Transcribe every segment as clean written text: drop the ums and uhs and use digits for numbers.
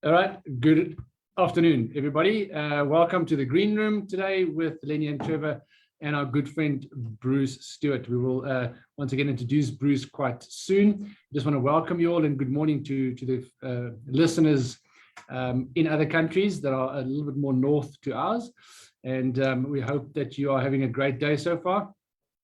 All right, good afternoon, everybody. Welcome to the Green Room today with Lenny and Trevor and our good friend Bruce Stewart. We will once again introduce Bruce quite soon. Just want to welcome you all and good morning to the listeners in other countries that are a little bit more north to ours. And we hope that you are having a great day so far.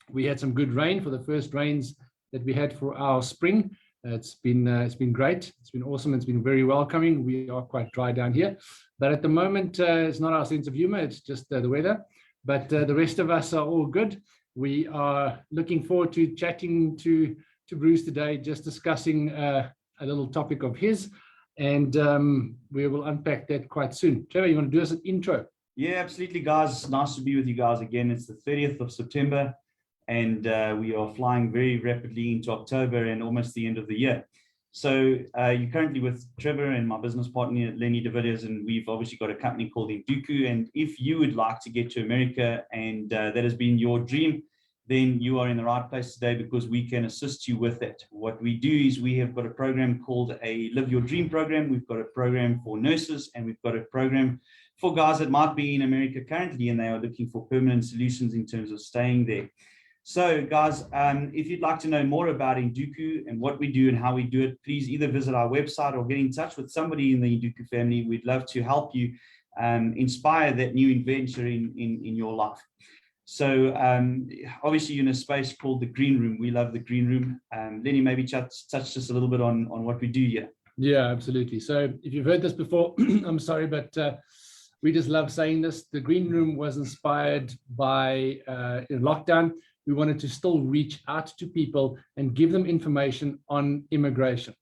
We had some good rain for the first rains that we had for our spring. It's been great. It's been awesome. It's been very welcoming. We are quite dry down here, but at the moment it's not our sense of humor. It's just the weather. But the rest of us are all good. We are looking forward to chatting to Bruce today, just discussing a little topic of his, and we will unpack that quite soon. Trevor, you want to do us an intro? Yeah, absolutely, guys. Nice to be with you guys again. It's the 30th of September. And we are flying very rapidly into October and almost the end of the year. So you're currently with Trevor and my business partner, Lenny de Villiers, and we've obviously got a company called Induku. And if you would like to get to America and that has been your dream, then you are in the right place today because we can assist you with that. What we do is we have got a program called a Live Your Dream program. We've got a program for nurses, and we've got a program for guys that might be in America currently and they are looking for permanent solutions in terms of staying there. So guys, if you'd like to know more about Induku and what we do and how we do it, please either visit our website or get in touch with somebody in the Induku family. We'd love to help you inspire that new adventure in your life. So obviously you're in a space called the Green Room. We love the Green Room. Lenny, maybe touch just a little bit on what we do here. Yeah, absolutely. So if you've heard this before, I'm sorry, but we just love saying this. The Green Room was inspired by lockdown. We wanted to still reach out to people and give them information on immigration.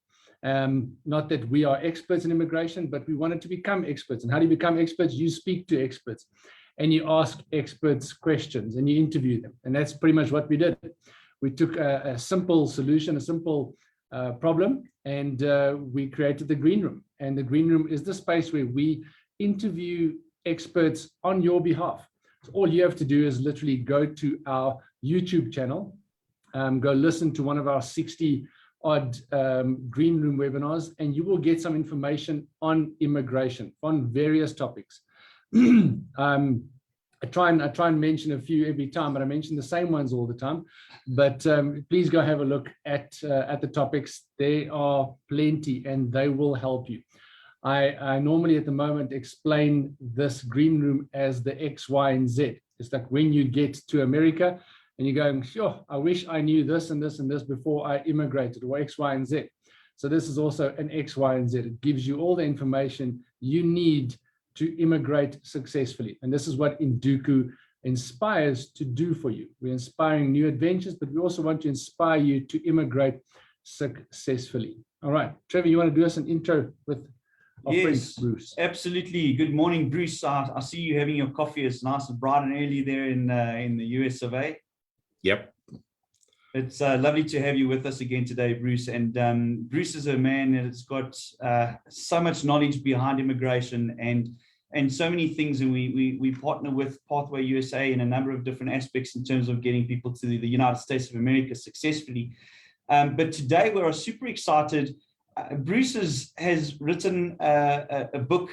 Not that we are experts in immigration, but we wanted to become experts. And how do you become experts? You speak to experts and you ask experts questions and you interview them. And that's pretty much what we did. We took a simple solution, a simple problem, and we created the Green Room. And the Green Room is the space where we interview experts on your behalf. So all you have to do is literally go to our YouTube channel, go listen to one of our 60 odd Green Room webinars, and you will get some information on immigration on various topics. I try and mention a few every time, but I mention the same ones all the time. But please go have a look at the topics. There are plenty and they will help you. I normally at the moment explain this Green Room as the X, Y, and Z. It's like when you get to America and you're going, sure, I wish I knew this and this and this before I immigrated, or X, Y, and Z. So this is also an X, Y, and Z. It gives you all the information you need to immigrate successfully. And this is what Induku inspires to do for you. We're inspiring new adventures, but we also want to inspire you to immigrate successfully. All right, Trevor, you want to do us an intro with Yes, Bruce? Absolutely. Good morning, Bruce. I see you having your coffee. It's nice and bright and early there in the US of A. Yep. It's lovely to have you with us again today, Bruce. And Bruce is a man that's got so much knowledge behind immigration and so many things. And we partner with Pathway USA in a number of different aspects in terms of getting people to the United States of America successfully. But today we are super excited. Bruce has written a book,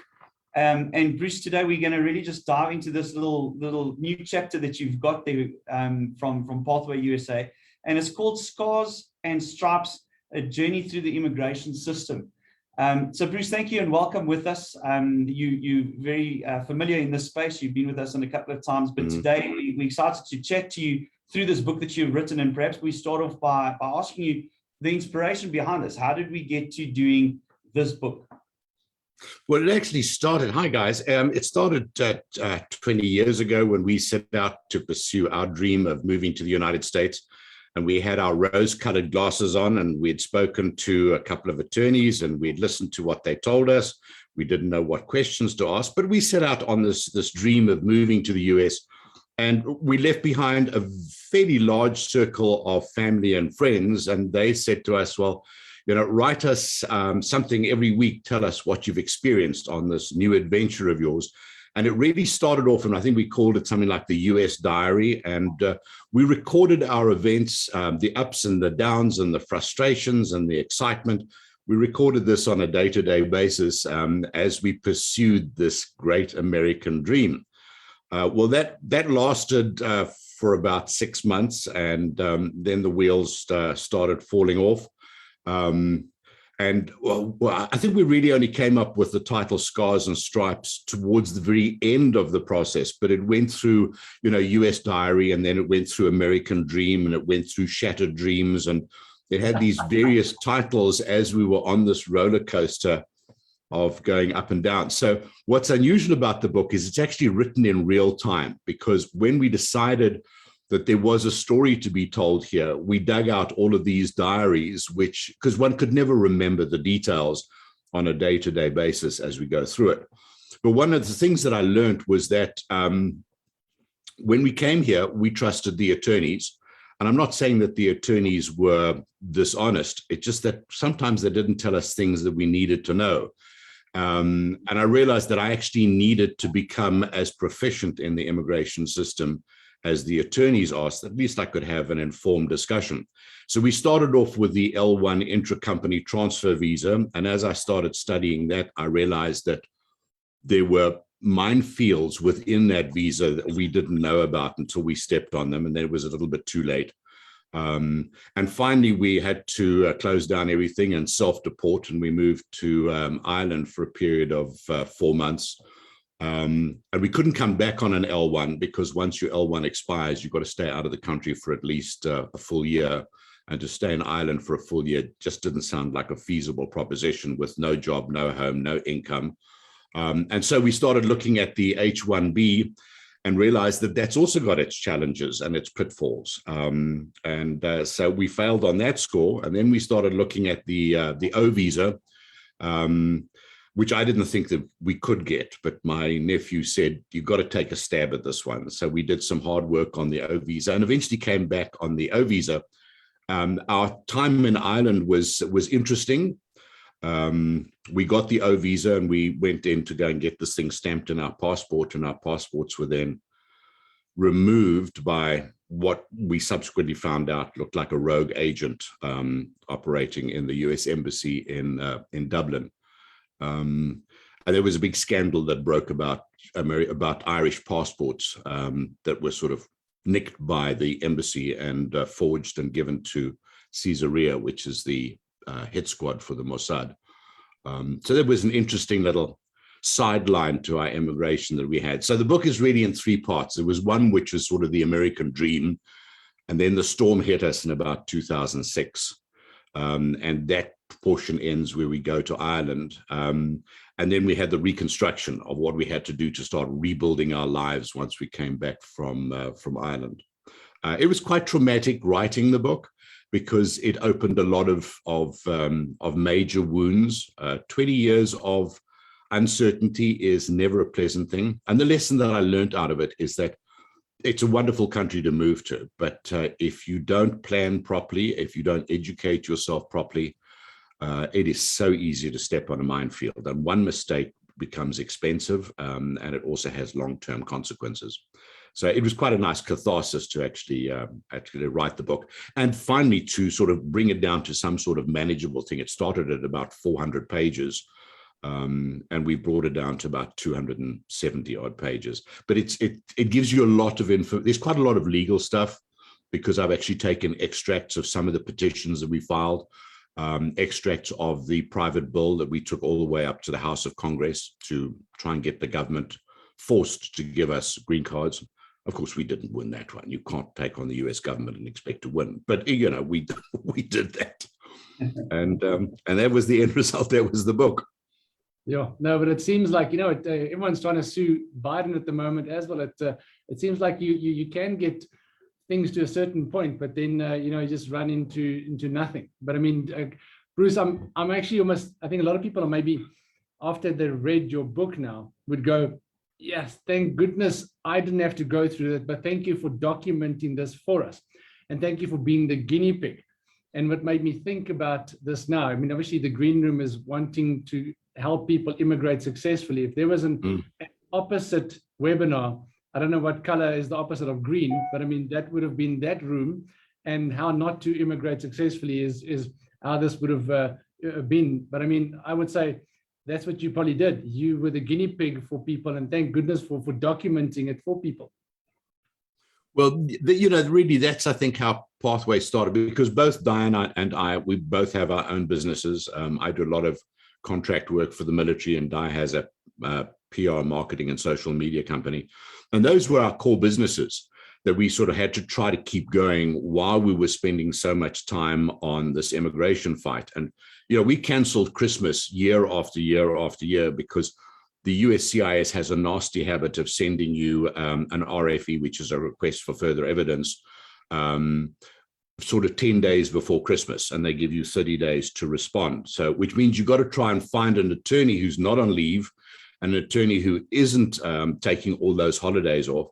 and Bruce, today we're going to really just dive into this little new chapter that you've got there from Pathway USA, and it's called Scars and Stripes: A Journey Through the Immigration System. So Bruce, thank you and welcome with us. You're very familiar in this space. You've been with us on a couple of times, but today we're excited to chat to you through this book that you've written, and perhaps we start off by asking you the inspiration behind this. How did we get to doing this book? Well, it actually started, hi guys, it started 20 years ago when we set out to pursue our dream of moving to the United States. And we had our rose-colored glasses on, and we had spoken to a couple of attorneys and we'd listened to what they told us. We didn't know what questions to ask, but we set out on this dream of moving to the US. And we left behind a fairly large circle of family and friends. And they said to us, well, write us something every week. Tell us what you've experienced on this new adventure of yours. And it really started off, and I think we called it something like the US Diary. And we recorded our events, the ups and the downs and the frustrations and the excitement. we recorded this on a day-to-day basis as we pursued this great American dream. Well, that lasted for about 6 months, and then the wheels started falling off. And I think we really only came up with the title Scars and Stripes towards the very end of the process, but it went through, US Diary, and then it went through American Dream, and it went through Shattered Dreams, and it had these various titles as we were on this roller coaster of going up and down. So what's unusual about the book is it's actually written in real time, because when we decided that there was a story to be told here, we dug out all of these diaries, because one could never remember the details on a day-to-day basis as we go through it. But one of the things that I learned was that when we came here, we trusted the attorneys. And I'm not saying that the attorneys were dishonest. It's just that sometimes they didn't tell us things that we needed to know. And I realized that I actually needed to become as proficient in the immigration system as the attorneys asked. At least I could have an informed discussion. So we started off with the L1 intra-company transfer visa. And as I started studying that, I realized that there were minefields within that visa that we didn't know about until we stepped on them, and then it was a little bit too late. And finally, we had to close down everything and self-deport, and we moved to Ireland for a period of 4 months. And we couldn't come back on an L1, because once your L1 expires, you've got to stay out of the country for at least a full year. And to stay in Ireland for a full year just didn't sound like a feasible proposition, with no job, no home, no income. And so we started looking at the H-1B and realized that that's also got its challenges and its pitfalls. So we failed on that score. And then we started looking at the O visa, which I didn't think that we could get, but my nephew said, you've got to take a stab at this one. So we did some hard work on the O visa and eventually came back on the O visa. Our time in Ireland was interesting. We got the O visa and we went in to go and get this thing stamped in our passport, and our passports were then removed by what we subsequently found out looked like a rogue agent operating in the US Embassy in Dublin. And there was a big scandal that broke about Irish passports that were sort of nicked by the embassy and forged and given to Caesarea, which is the hit squad for the Mossad. So there was an interesting little sideline to our immigration that we had. So the book is really in 3 parts. There was one which was sort of the American dream, and then the storm hit us in about 2006. And that portion ends where we go to Ireland. And then we had the reconstruction of what we had to do to start rebuilding our lives once we came back from Ireland. It was quite traumatic writing the book, because it opened a lot of major wounds. 20 years of uncertainty is never a pleasant thing. And the lesson that I learned out of it is that it's a wonderful country to move to, but if you don't plan properly, if you don't educate yourself properly, it is so easy to step on a minefield. And one mistake becomes expensive, and it also has long-term consequences. So it was quite a nice catharsis to actually write the book, and finally to sort of bring it down to some sort of manageable thing. It started at about 400 pages, and we brought it down to about 270 odd pages. But it gives you a lot of info. There's quite a lot of legal stuff, because I've actually taken extracts of some of the petitions that we filed, extracts of the private bill that we took all the way up to the House of Congress to try and get the government forced to give us green cards. Of course, we didn't win that one. You can't take on the US government and expect to win. But, we did that. And that was the end result. That was the book. Yeah, no, but it seems like, everyone's trying to sue Biden at the moment as well. It seems like you can get things to a certain point, but then, you just run into nothing. But I mean, Bruce, I'm actually almost, I think a lot of people are maybe, after they read your book now, would go, yes, thank goodness I didn't have to go through that, but thank you for documenting this for us. And thank you for being the guinea pig. And what made me think about this now, I mean, obviously the Green Room is wanting to help people immigrate successfully. If there was an opposite webinar, I don't know what color is the opposite of green, but I mean, that would have been that room, and how not to immigrate successfully is how this would have been. But I mean, I would say that's what you probably did. You were the guinea pig for people, and thank goodness for documenting it for people. Well, really, that's, I think, how Pathway started, because both Diane and I, we both have our own businesses. I do a lot of contract work for the military, and Di has a PR, marketing, and social media company. And those were our core businesses that we sort of had to try to keep going while we were spending so much time on this immigration fight. And, we canceled Christmas year after year after year because the USCIS has a nasty habit of sending you an RFE, which is a request for further evidence, sort of 10 days before Christmas, and they give you 30 days to respond. So, which means you've got to try and find an attorney who's not on leave, an attorney who isn't taking all those holidays off.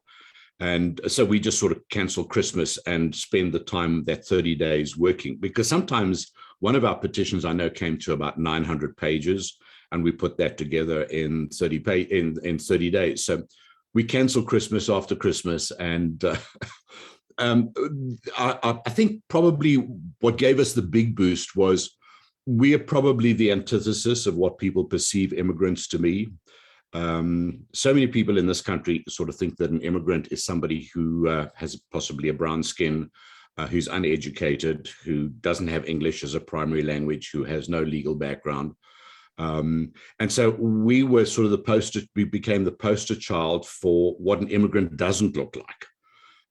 And so we just sort of cancel Christmas and spend the time, that 30 days, working, because sometimes one of our petitions I know came to about 900 pages. And we put that together in 30 days. So we canceled Christmas after Christmas. And I think probably what gave us the big boost was we are probably the antithesis of what people perceive immigrants to be. So many people in this country sort of think that an immigrant is somebody who has possibly a brown skin, who's uneducated, who doesn't have English as a primary language, who has no legal background. And so we were sort of we became the poster child for what an immigrant doesn't look like.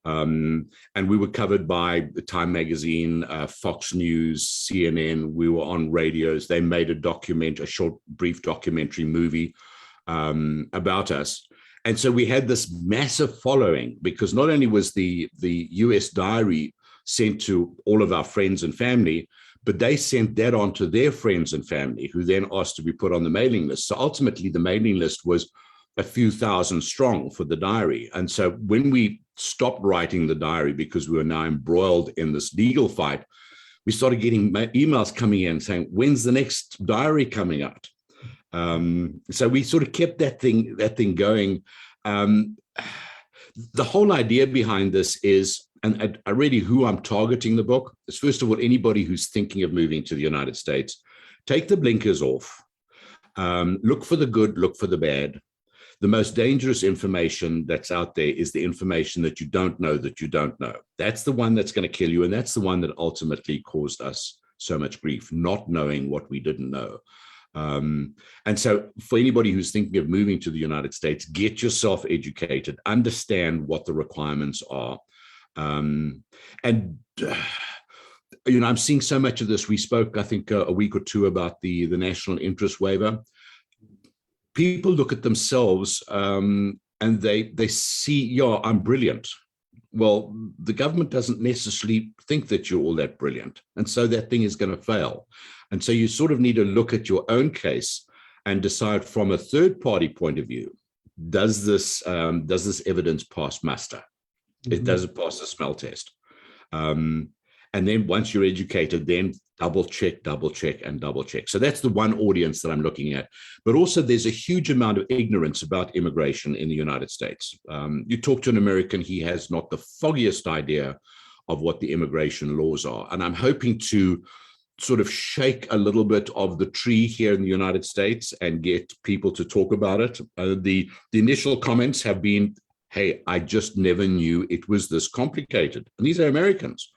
And we were covered by Time Magazine, Fox News, CNN. We were on radios. They made a short, brief documentary movie about us. And so we had this massive following, because not only was the US Diary sent to all of our friends and family, but they sent that on to their friends and family, who then asked to be put on the mailing list. So ultimately, the mailing list was a few thousand strong for the diary. And so when we stopped writing the diary, because we were now embroiled in this legal fight, we started getting emails coming in saying, when's the next diary coming out? So we sort of kept that thing going. The whole idea behind this is, and really who I'm targeting the book is, first of all, anybody who's thinking of moving to the United States. Take the blinkers off. Look for the good, look for the bad. The most dangerous information that's out there is the information that you don't know that you don't know. That's the one that's going to kill you. And that's the one that ultimately caused us so much grief, not knowing what we didn't know. And so for anybody who's thinking of moving to the United States, get yourself educated, understand what the requirements are. I'm seeing so much of this. We spoke, I think, a week or two about the national interest waiver. People look at themselves and they see, yeah, I'm brilliant. Well, the government doesn't necessarily think that you're all that brilliant. And so that thing is going to fail. And so you sort of need to look at your own case and decide from a third party point of view, does this evidence pass muster? It doesn't pass the smell test. And then once you're educated, then double check, and double check. So that's the one audience that I'm looking at. But also there's a huge amount of ignorance about immigration in the United States. You talk to an American, he has not the foggiest idea of what the immigration laws are. And I'm hoping to sort of shake a little bit of the tree here in the United States and get people to talk about it. The initial comments have been, hey, I just never knew it was this complicated. And these are Americans.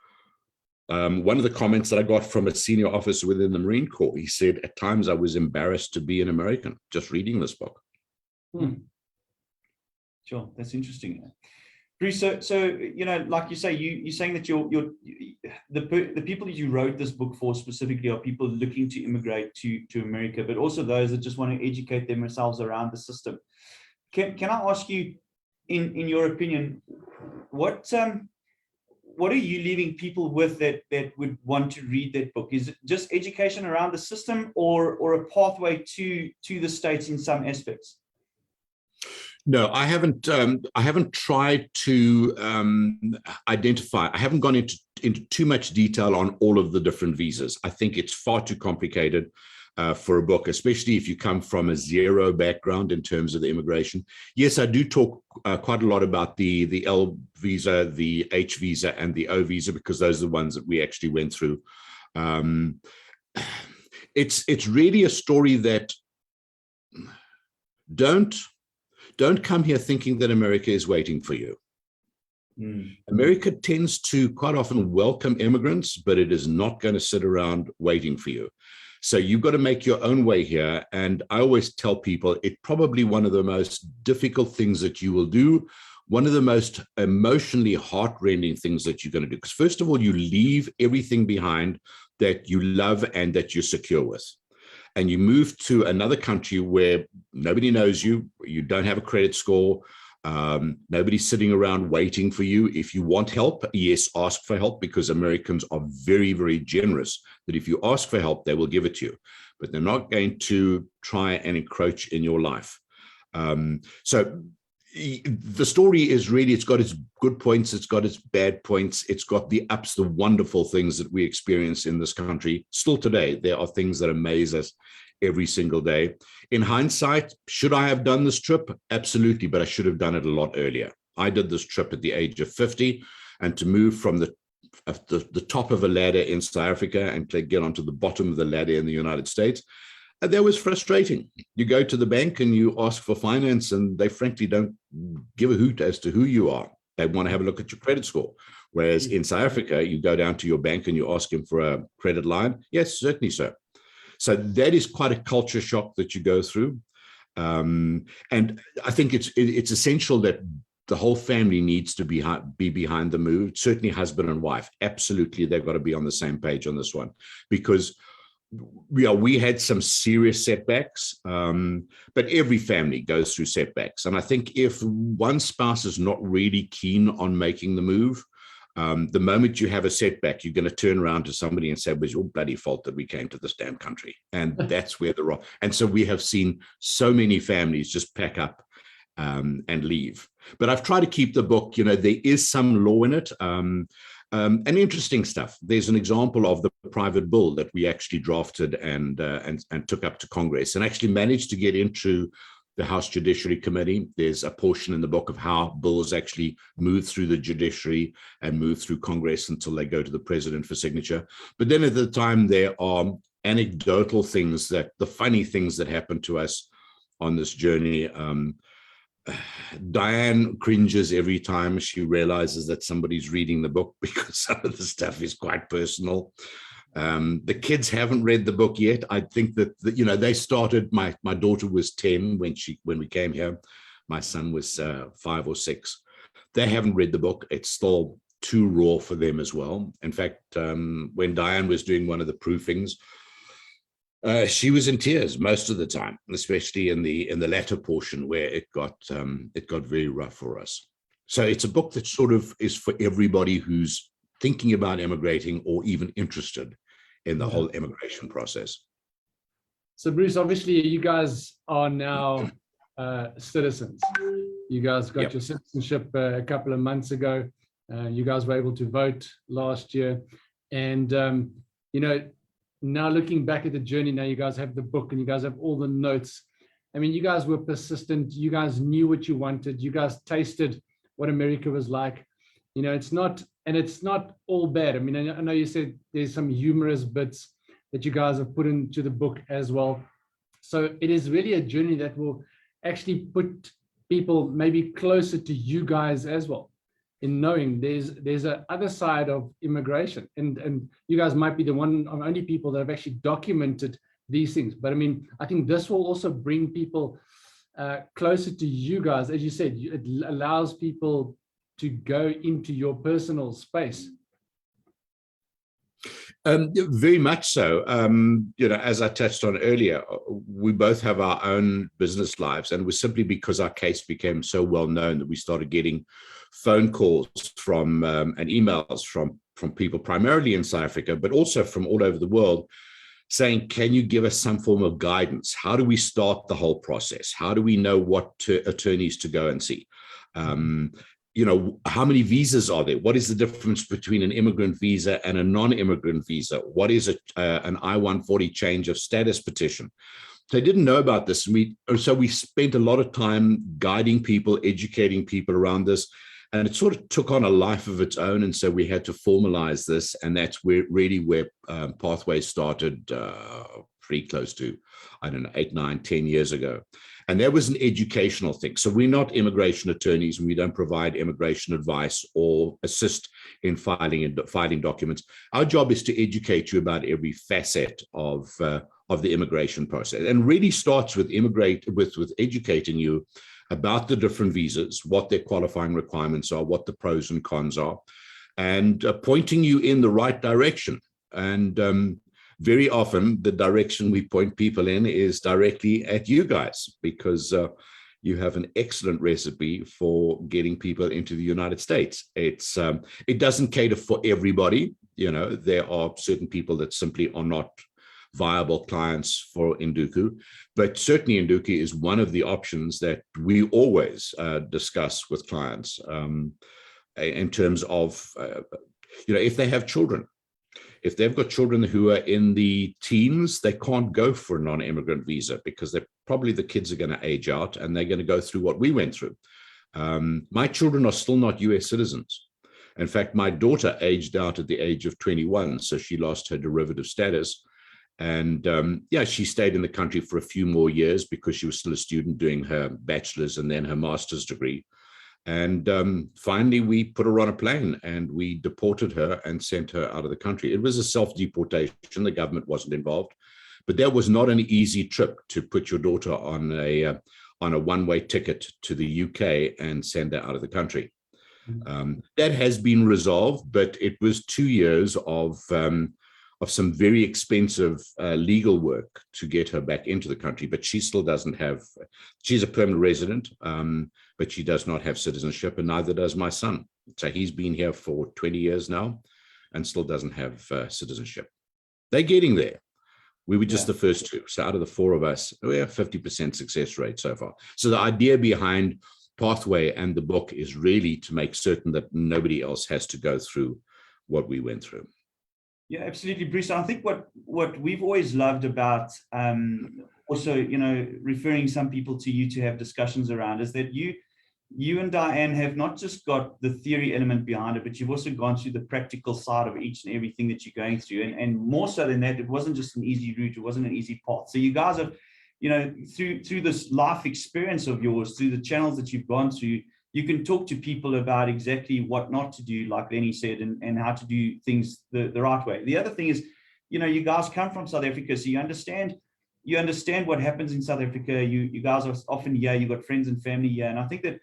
One of the comments that I got from a senior officer within the Marine Corps, he said, at times I was embarrassed to be an American just reading this book. Sure, that's interesting. Bruce, so like you say, you're saying that the people that you wrote this book for specifically are people looking to immigrate to America, but also those that just want to educate themselves around the system. Can I ask you, in your opinion, what are you leaving people with that would want to read that book? Is it just education around the system, or a pathway to the States in some aspects? No, I haven't tried to identify. I haven't gone into too much detail on all of the different visas. I think it's far too complicated for a book, especially if you come from a zero background in terms of the immigration. Yes, I do talk quite a lot about the L visa, the H visa, and the O visa, because those are the ones that we actually went through. it's really a story that don't come here thinking that America is waiting for you. America tends to quite often welcome immigrants, but it is not going to sit around waiting for you. So you've got to make your own way here. And I always tell people it's probably one of the most difficult things that you will do, one of the most emotionally heartrending things that you're going to do. Because first of all, you leave everything behind that you love and that you're secure with. And you move to another country where nobody knows you, you don't have a credit score, nobody's sitting around waiting for you. If you want help, yes, ask for help, because Americans are very, very generous that if you ask for help, they will give it to you, but they're not going to try and encroach in your life. So the story is really, it's got its good points, it's got its bad points, it's got the ups, the wonderful things that we experience in this country. Still today, there are things that amaze us every single day. In hindsight, should I have done this trip? Absolutely, but I should have done it a lot earlier. I did this trip at the age of 50, and to move from the top of a ladder in South Africa and to get onto the bottom of the ladder in the United States, that was frustrating. You go to the bank and you ask for finance, and they frankly don't give a hoot as to who you are. They want to have a look at your credit score. Whereas in South Africa, you go down to your bank and you ask him for a credit line. Yes, certainly, sir. So that is quite a culture shock that you go through. And I think it's essential that the whole family needs to be behind the move. Certainly husband and wife. Absolutely, they've got to be on the same page on this one, because we had some serious setbacks, but every family goes through setbacks. And I think if one spouse is not really keen on making the move, the moment you have a setback, you're going to turn around to somebody and say, it was your bloody fault that we came to this damn country. And that's where the wrong. And so we have seen so many families just pack up and leave. But I've tried to keep the book, there is some law in it. And interesting stuff. There's an example of the private bill that we actually drafted and took up to Congress, and actually managed to get into the House Judiciary Committee. There's a portion in the book of how bills actually move through the judiciary and move through Congress until they go to the president for signature. But then at the time, there are anecdotal things, that the funny things that happen to us on this journey. Diane cringes every time she realizes that somebody's reading the book, because some of the stuff is quite personal. The kids haven't read the book yet. I think that they started. My daughter was 10 when we came here. My son was 5 or 6. They haven't read the book. It's still too raw for them as well. In fact, when Diane was doing one of the proofings, she was in tears most of the time, especially in the latter portion where it got very rough for us. So it's a book that sort of is for everybody who's thinking about immigrating or even interested in the whole immigration process. So Bruce, obviously you guys are now citizens. You guys got your citizenship a couple of months ago. You guys were able to vote last year, and now looking back at the journey, now you guys have the book and you guys have all the notes. I mean, you guys were persistent. You guys knew what you wanted. You guys tasted what America was like. It's not all bad. I mean, I know you said there's some humorous bits that you guys have put into the book as well. So it is really a journey that will actually put people maybe closer to you guys as well, in knowing there's a other side of immigration, and you guys might be the only people that have actually documented these things. But I mean, I think this will also bring people closer to you guys. As you said, it allows people to go into your personal space. Very much so. As I touched on earlier, we both have our own business lives, and it was simply because our case became so well known that we started getting phone calls from and emails from people primarily in South Africa, but also from all over the world, saying, can you give us some form of guidance? How do we start the whole process? How do we know what attorneys to go and see? How many visas are there? What is the difference between an immigrant visa and a non-immigrant visa? What is an I-140 change of status petition? They didn't know about this. So we spent a lot of time guiding people, educating people around this, and it sort of took on a life of its own. And so we had to formalize this, and that's where Pathways started pretty close to, I don't know, 8, 9, 10 years ago. And that was an educational thing. So we're not immigration attorneys, and we don't provide immigration advice or assist in filing documents. Our job is to educate you about every facet of the immigration process, and really starts with educating you about the different visas, what their qualifying requirements are, what the pros and cons are, and pointing you in the right direction. And very often the direction we point people in is directly at you guys, because you have an excellent recipe for getting people into the United States. It doesn't cater for everybody. You know, there are certain people that simply are not viable clients for Induku, but certainly Induku is one of the options that we always discuss with clients in terms of, if they have children. If they've got children who are in the teens, they can't go for a non-immigrant visa because the kids are going to age out and they're going to go through what we went through. My children are still not US citizens. In fact, my daughter aged out at the age of 21, so she lost her derivative status. And she stayed in the country for a few more years because she was still a student doing her bachelor's and then her master's degree. And finally, we put her on a plane and we deported her and sent her out of the country. It was a self-deportation. The government wasn't involved, but that was not an easy trip to put your daughter on a one-way ticket to the UK and send her out of the country. That has been resolved, but it was 2 years of some very expensive legal work to get her back into the country. But she still doesn't have, she's a permanent resident, but she does not have citizenship, and neither does my son. So he's been here for 20 years now and still doesn't have citizenship. They're getting there. We were just the first two. So out of the four of us, we have 50% success rate so far. So the idea behind Pathway and the book is really to make certain that nobody else has to go through what we went through. Yeah, absolutely, Bruce. I think what we've always loved about also, referring some people to you to have discussions around is that you and Diane have not just got the theory element behind it, but you've also gone through the practical side of each and everything that you're going through. And more so than that, it wasn't just an easy route. It wasn't an easy path. So you guys have, through this life experience of yours, through the channels that you've gone through, you can talk to people about exactly what not to do, like Lenny said, and how to do things the right way. The other thing is, you guys come from South Africa, so you understand what happens in South Africa. You guys are often here, you've got friends and family here. And I think that,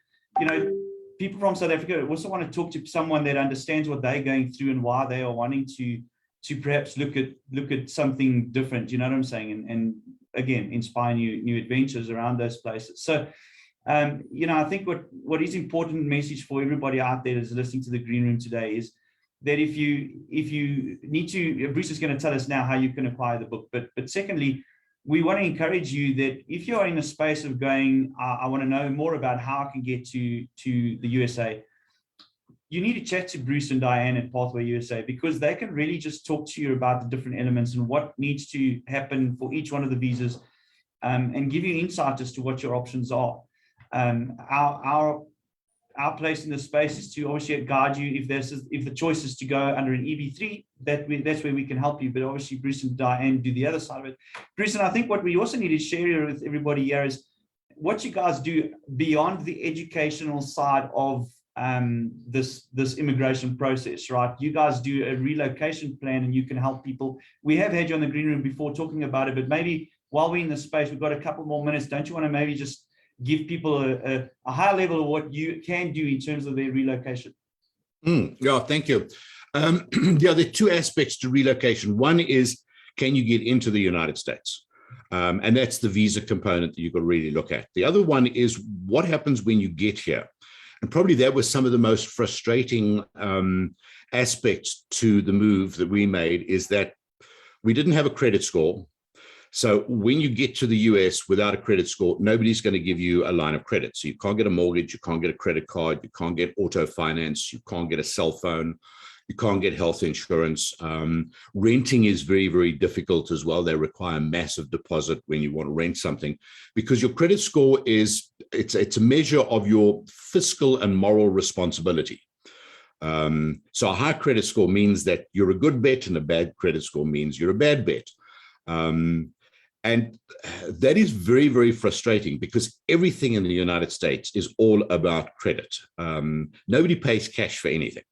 people from South Africa also want to talk to someone that understands what they're going through and why they are wanting to perhaps look at something different. You know what I'm saying? And again, inspire new adventures around those places. So, I think what is important message for everybody out there that's listening to the Green Room today is that if you need to, Bruce is going to tell us now how you can acquire the book. But secondly, we want to encourage you that if you're in a space of going, I want to know more about how I can get to the USA, you need to chat to Bruce and Diane at Pathway USA, because they can really just talk to you about the different elements and what needs to happen for each one of the visas, and give you insight as to what your options are. Our place in the space is to obviously guide you if the choice is to go under an EB3, that's where we can help you. But obviously Bruce and Diane do the other side of it. Bruce, and I think what we also need to share with everybody here is what you guys do beyond the educational side of this immigration process, right? You guys do a relocation plan and you can help people. We have had you on the Green Room before talking about it, but maybe while we're in this space, we've got a couple more minutes. Don't you want to maybe just give people a high level of what you can do in terms of their relocation? Yeah, thank you. There are two aspects to relocation. One is, can you get into the United States? And that's the visa component that you've got to really look at. The other one is what happens when you get here. And probably that was some of the most frustrating aspects to the move that we made, is that we didn't have a credit score. So when you get to the US without a credit score, nobody's going to give you a line of credit. So you can't get a mortgage, you can't get a credit card, you can't get auto finance, you can't get a cell phone, you can't get health insurance. Renting is very, very difficult as well. They require a massive deposit when you want to rent something, because your credit score it's a measure of your fiscal and moral responsibility. So a high credit score means that you're a good bet, and a bad credit score means you're a bad bet. And that is very, very frustrating because everything in the United States is all about credit. Nobody pays cash for anything,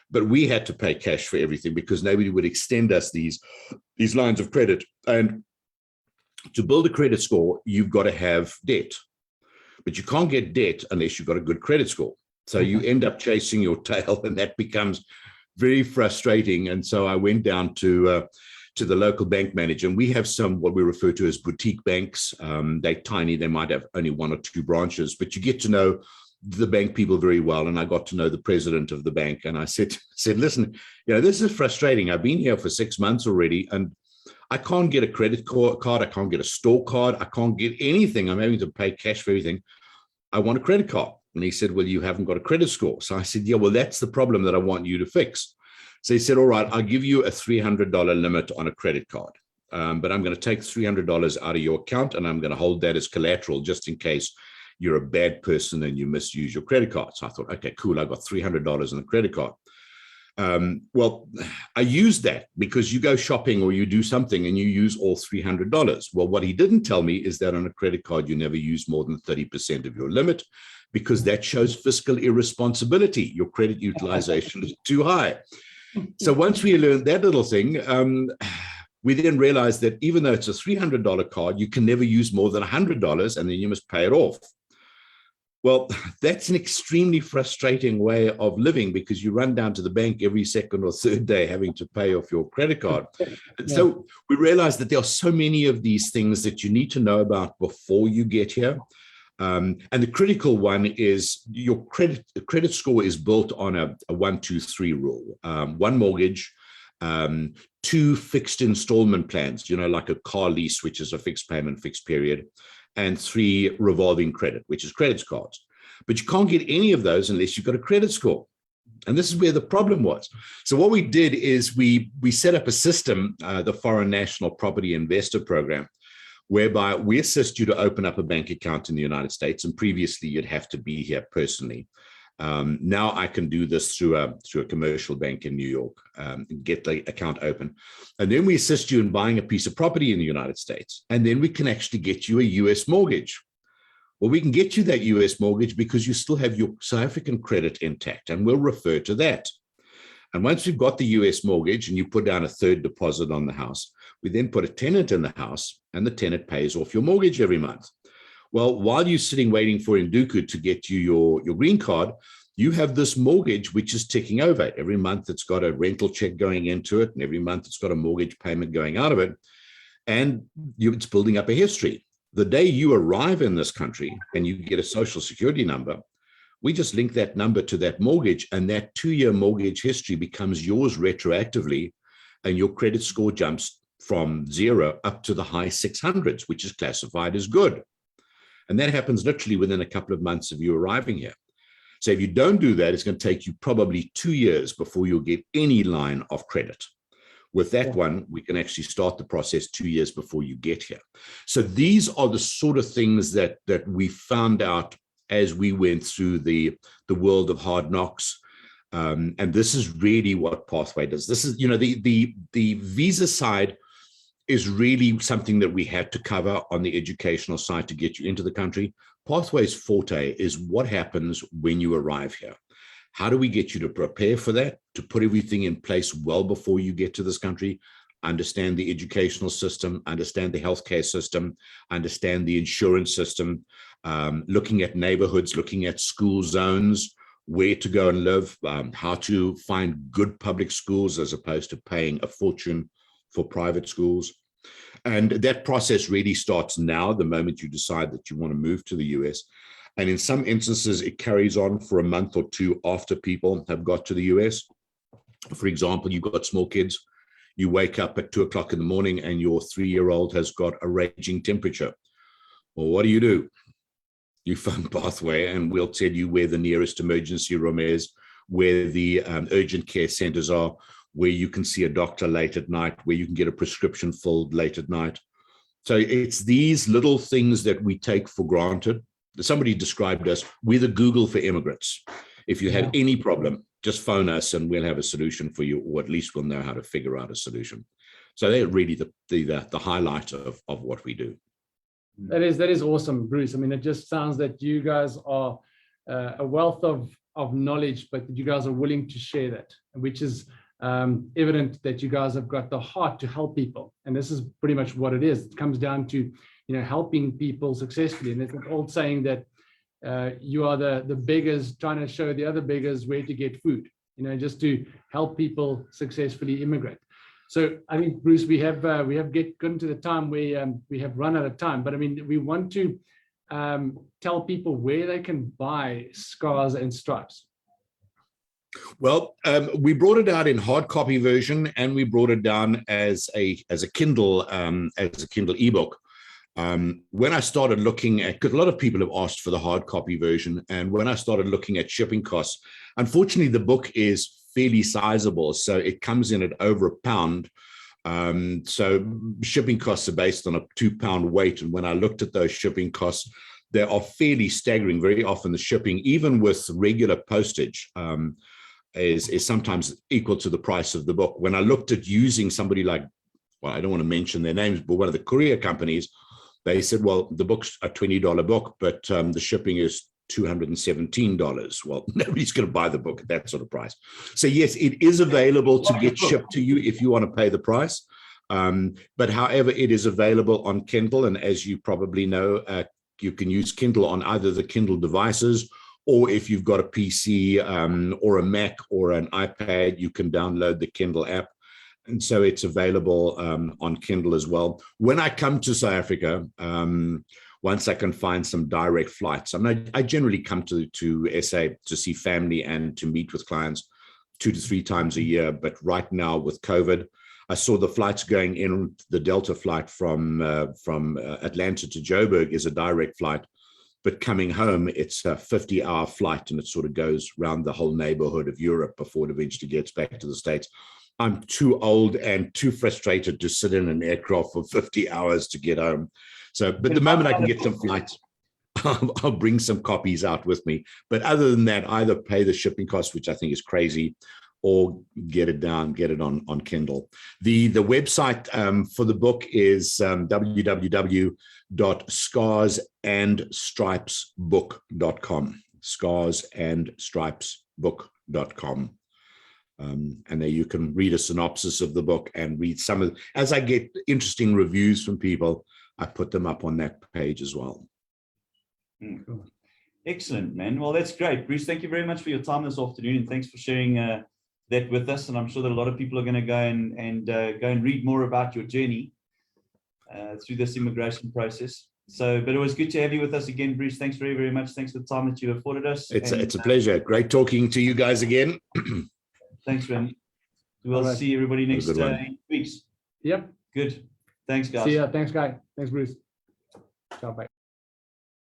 but we had to pay cash for everything because nobody would extend us these lines of credit. And to build a credit score, you've got to have debt, but you can't get debt unless you've got a good credit score. So you end up chasing your tail, and that becomes very frustrating. And so I went down to the local bank manager, and we have some what we refer to as boutique banks. They're tiny; they might have only 1 or 2 branches, but you get to know the bank people very well. And I got to know the president of the bank, and I said, listen, this is frustrating. I've been here for 6 months already, and I can't get a credit card. I can't get a store card. I can't get anything. I'm having to pay cash for everything. I want a credit card. And he said, well, you haven't got a credit score. So I said, yeah, well, that's the problem that I want you to fix. So he said, all right, I'll give you a $300 limit on a credit card. But I'm going to take $300 out of your account, and I'm going to hold that as collateral just in case you're a bad person and you misuse your credit card. So I thought, okay, cool. I got $300 on the credit card. Well, I used that because you go shopping or you do something and you use all $300. Well, what he didn't tell me is that on a credit card, you never use more than 30% of your limit, because that shows fiscal irresponsibility. Your credit utilization is too high. So once we learned that little thing, we then realized that even though it's a $300 card, you can never use more than $100, and then you must pay it off. Well, that's an extremely frustrating way of living, because you run down to the bank every second or third day having to pay off your credit card. And so we realized that there are so many of these things that you need to know about before you get here. And the critical one is your credit score is built on a 1, 2, 3 rule. 1 mortgage, 2 fixed installment plans, like a car lease, which is a fixed payment, fixed period, and 3 revolving credit, which is credit cards. But you can't get any of those unless you've got a credit score. And this is where the problem was. So what we did is we set up a system, the Foreign National Property Investor Program, whereby we assist you to open up a bank account in the United States. And previously, you'd have to be here personally. Now I can do this through a commercial bank in New York, and get the account open. And then we assist you in buying a piece of property in the United States. And then we can actually get you a US mortgage. Well, we can get you that US mortgage because you still have your South African credit intact, and we'll refer to that. And once we've got the US mortgage and you put down a 3rd deposit on the house, we then put a tenant in the house, and the tenant pays off your mortgage every month. Well, while you're sitting waiting for Nduku to get you your green card, you have this mortgage which is ticking over. Every month it's got a rental check going into it, and every month it's got a mortgage payment going out of it. And it's building up a history. The day you arrive in this country and you get a social security number, we just link that number to that mortgage, and that 2-year mortgage history becomes yours retroactively, and your credit score jumps from 0 up to the high 600s, which is classified as good. And that happens literally within a couple of months of you arriving here. So if you don't do that, it's going to take you probably 2 years before you'll get any line of credit. With that one, we can actually start the process 2 years before you get here. So these are the sort of things that we found out as we went through the world of hard knocks. And this is really what Pathway does. This is, the visa side is really something that we had to cover on the educational side to get you into the country. Pathway's forte is what happens when you arrive here. How do we get you to prepare for that, to put everything in place well before you get to this country, understand the educational system, understand the healthcare system, understand the insurance system, looking at neighborhoods, looking at school zones, where to go and live, how to find good public schools as opposed to paying a fortune for private schools. And that process really starts now, the moment you decide that you want to move to the US. And in some instances, it carries on for a month or 2 after people have got to the US. For example, you've got small kids. You wake up at 2 o'clock in the morning and your 3-year-old has got a raging temperature. Well, what do? You phone Pathway, and we'll tell you where the nearest emergency room is, where the urgent care centers are, where you can see a doctor late at night, where you can get a prescription filled late at night. So it's these little things that we take for granted. Somebody described us, we're the Google for immigrants. If you have any problem, just phone us and we'll have a solution for you, or at least we'll know how to figure out a solution. So they're really the highlight of what we do. That is awesome, Bruce. I mean, it just sounds that you guys are a wealth of knowledge, but you guys are willing to share that, which is evident that you guys have got the heart to help people. And this is pretty much what it is. It comes down to, helping people successfully. And it's an old saying that you are the beggars trying to show the other beggars where to get food, just to help people successfully immigrate. So I think, Bruce, we have gotten to the time where we have run out of time, but I mean, we want to tell people where they can buy Scars and Stripes. Well, we brought it out in hard copy version, and we brought it down as a Kindle ebook. When I started looking at, because a lot of people have asked for the hard copy version, and when I started looking at shipping costs, unfortunately, the book is fairly sizable, so it comes in at over £1. So shipping costs are based on a £2 weight, and when I looked at those shipping costs, they are fairly staggering. Very often, the shipping, even with regular postage, is sometimes equal to the price of the book. When I looked at using somebody like, well, I don't want to mention their names, but one of the courier companies, they said, well, the book's a $20 book, but the shipping is $217. Well, nobody's going to buy the book at that sort of price. So yes, it is available to get shipped to you if you want to pay the price. But however, it is available on Kindle. And as you probably know, you can use Kindle on either the Kindle devices, or if you've got a PC or a Mac or an iPad, you can download the Kindle app. And so it's available on Kindle as well. When I come to South Africa, once I can find some direct flights, I generally come to SA to see family and to meet with clients 2 to 3 times a year. But right now with COVID, I saw the flights going in. The Delta flight from Atlanta to Joburg is a direct flight, but coming home, it's a 50-hour flight, and it sort of goes around the whole neighborhood of Europe before it eventually gets back to the States. I'm too old and too frustrated to sit in an aircraft for 50 hours to get home. So, but the moment I can get some flights, I'll bring some copies out with me. But other than that, either pay the shipping cost, which I think is crazy, or get it on Kindle. The website for the book is www.scarsandstripesbook.com. Scarsandstripesbook.com. And there you can read a synopsis of the book and read some of, as I get interesting reviews from people, I put them up on that page as well. Cool. Excellent, man. Well, that's great. Bruce, thank you very much for your time this afternoon, and thanks for sharing that with us. And I'm sure that a lot of people are going to go and read more about your journey through this immigration process. So, but it was good to have you with us again, Bruce. Thanks very, very much. Thanks for the time that you afforded us. It's a pleasure. Great talking to you guys again. Thanks, man. We'll see everybody next 8 weeks. Yep. Good. Thanks, guys. See ya. Thanks, Guy. Thanks, Bruce. Ciao, bye.